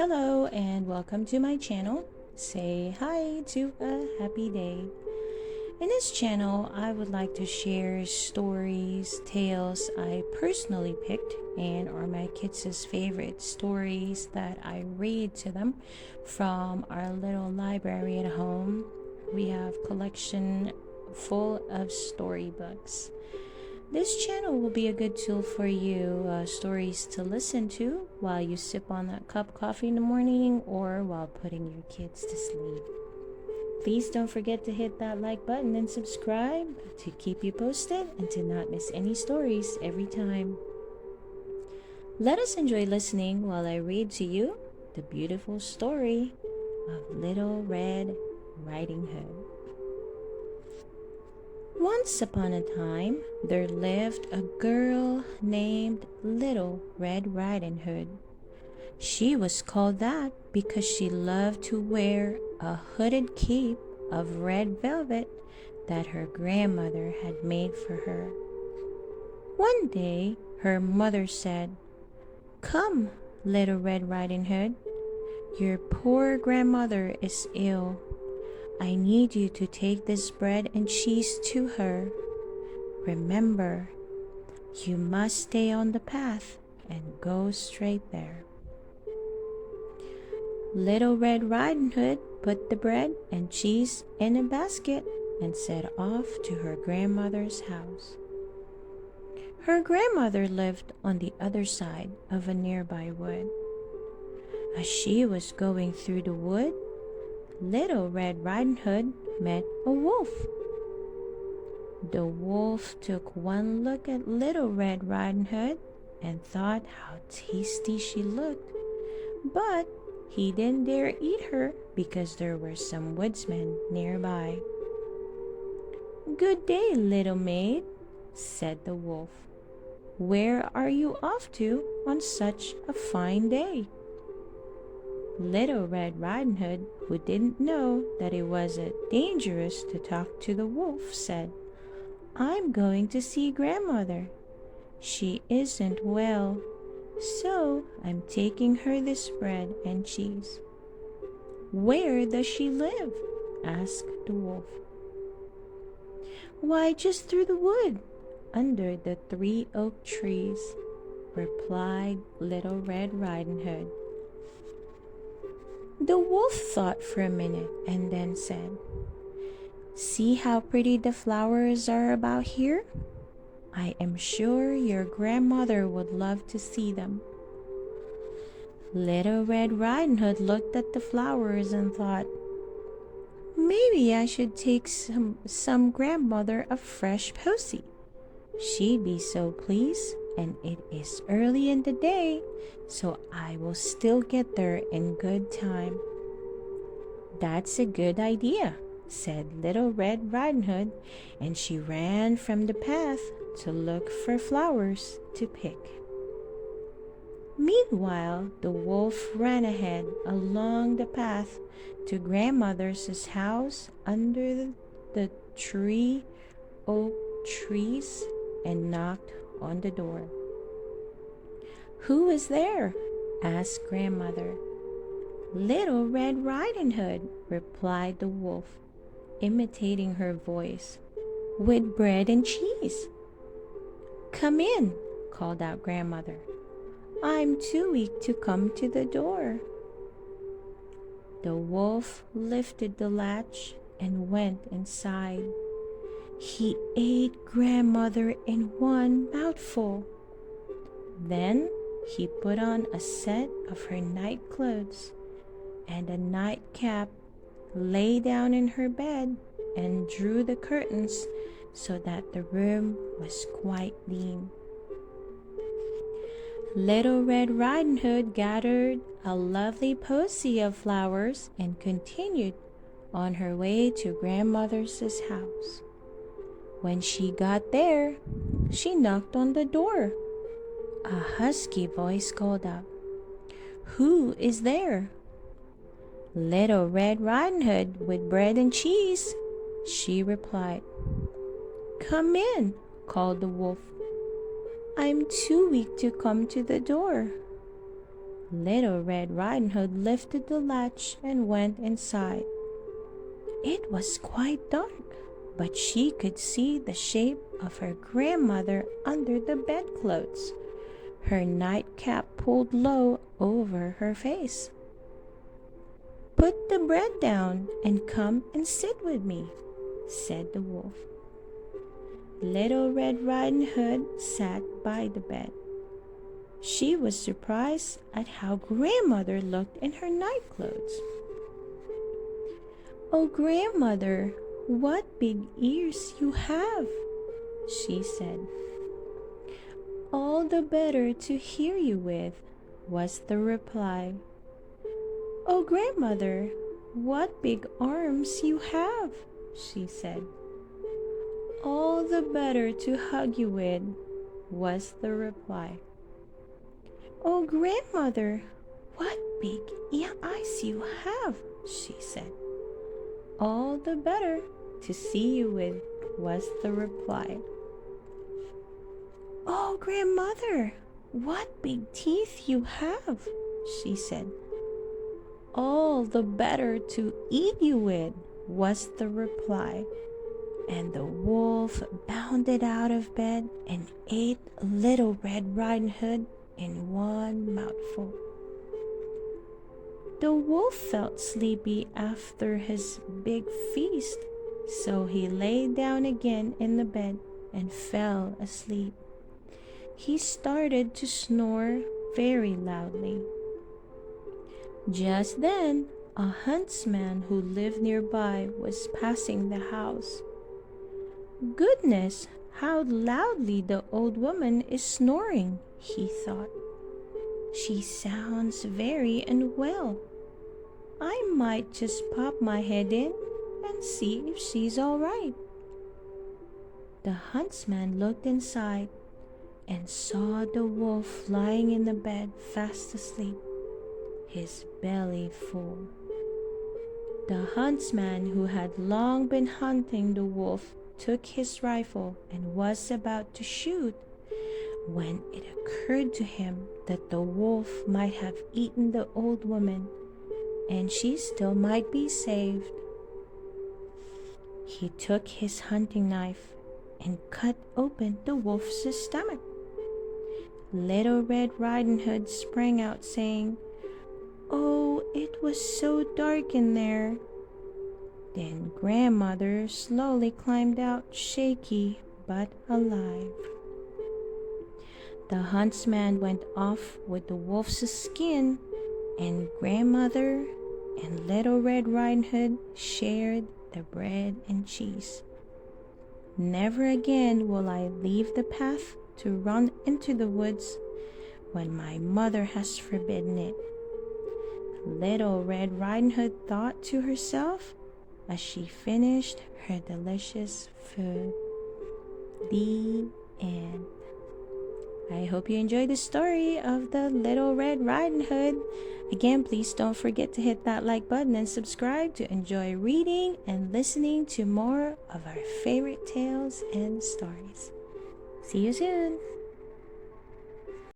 Hello and welcome to my channel. Say hi to a happy day. In this channel, I would like to share stories, tales I personally picked and are my kids' favorite stories that I read to them from our little library at home. We have collection full of storybooks. This channel will be a good tool for you, stories to listen to while you sip on that cup of coffee in the morning or while putting your kids to sleep. Please don't forget to hit that like button and subscribe to keep you posted and to not miss any stories every time. Let us enjoy listening while I read to you the beautiful story of Little Red Riding Hood. Once upon a time, there lived a girl named Little Red Riding Hood. She was called that because she loved to wear a hooded cape of red velvet that her grandmother had made for her. One day, her mother said, "Come, Little Red Riding Hood, your poor grandmother is ill. I need you to take this bread and cheese to her. Remember, you must stay on the path and go straight there." Little Red Riding Hood put the bread and cheese in a basket and set off to her grandmother's house. Her grandmother lived on the other side of a nearby wood. As she was going through the wood, Little Red Riding Hood met a wolf. The wolf took one look at Little Red Riding Hood and thought how tasty she looked, but he didn't dare eat her because there were some woodsmen nearby. "Good day, little maid," said the wolf. "Where are you off to on such a fine day?" Little Red Riding Hood, who didn't know that it was dangerous to talk to the wolf, said, "I'm going to see grandmother. She isn't well, so I'm taking her this bread and cheese." "Where does she live?" asked the wolf. "Why, just through the wood, under the 3 oak trees," replied Little Red Riding Hood. The wolf thought for a minute and then said, "See how pretty the flowers are about here? I am sure your grandmother would love to see them." Little Red Riding Hood looked at the flowers and thought, "Maybe I should take some grandmother a fresh posy. She'd be so pleased, and it is early in the day, so I will still get there in good time." "That's a good idea," said Little Red Riding Hood, and she ran from the path to look for flowers to pick. Meanwhile, the wolf ran ahead along the path to grandmother's house under the 3 oak trees and knocked on the door. "Who is there?" asked grandmother. "Little Red Riding Hood," replied the wolf, imitating her voice, "with bread and cheese." "Come in," called out grandmother. "I'm too weak to come to the door." The wolf lifted the latch and went inside. He ate grandmother in one mouthful. Then he put on a set of her night clothes and a nightcap, lay down in her bed, and drew the curtains so that the room was quite dim. Little Red Riding Hood gathered a lovely posy of flowers and continued on her way to grandmother's house. When she got there, she knocked on the door. A husky voice called out, "Who is there?" "Little Red Riding Hood with bread and cheese," she replied. "Come in," called the wolf. "I'm too weak to come to the door." Little Red Riding Hood lifted the latch and went inside. It was quite dark, but she could see the shape of her grandmother under the bedclothes, her nightcap pulled low over her face. "Put the bread down and come and sit with me," said the wolf. Little Red Riding Hood sat by the bed. She was surprised at how grandmother looked in her nightclothes. "Oh, grandmother, what big ears you have," she said. "All the better to hear you with," was the reply. "Oh, grandmother, what big arms you have," she said. "All the better to hug you with," was the reply. "Oh, grandmother, what big eyes you have," she said. "All the better to see you with," was the reply. "Oh, grandmother, what big teeth you have," she said. "All the better to eat you with," was the reply. And the wolf bounded out of bed and ate Little Red Riding Hood in one mouthful. The wolf felt sleepy after his big feast, so he lay down again in the bed and fell asleep. He started to snore very loudly. Just then, a huntsman who lived nearby was passing the house. "Goodness, how loudly the old woman is snoring," he thought. "She sounds very unwell. I might just pop my head in and see if she's all right." The huntsman looked inside and saw the wolf lying in the bed fast asleep, his belly full. The huntsman, who had long been hunting the wolf, took his rifle and was about to shoot when it occurred to him that the wolf might have eaten the old woman and she still might be saved. He took his hunting knife and cut open the wolf's stomach. Little Red Riding Hood sprang out saying, "Oh, it was so dark in there." Then grandmother slowly climbed out, shaky but alive. The huntsman went off with the wolf's skin, and grandmother and Little Red Riding Hood shared the bread and cheese. Never again will I leave the path to run into the woods when my mother has forbidden it. Little Red Riding Hood thought to herself as she finished her delicious food. The end. I hope you enjoyed the story of the Little Red Riding Hood. Again, please don't forget to hit that like button and subscribe to enjoy reading and listening to more of our favorite tales and stories. See you soon!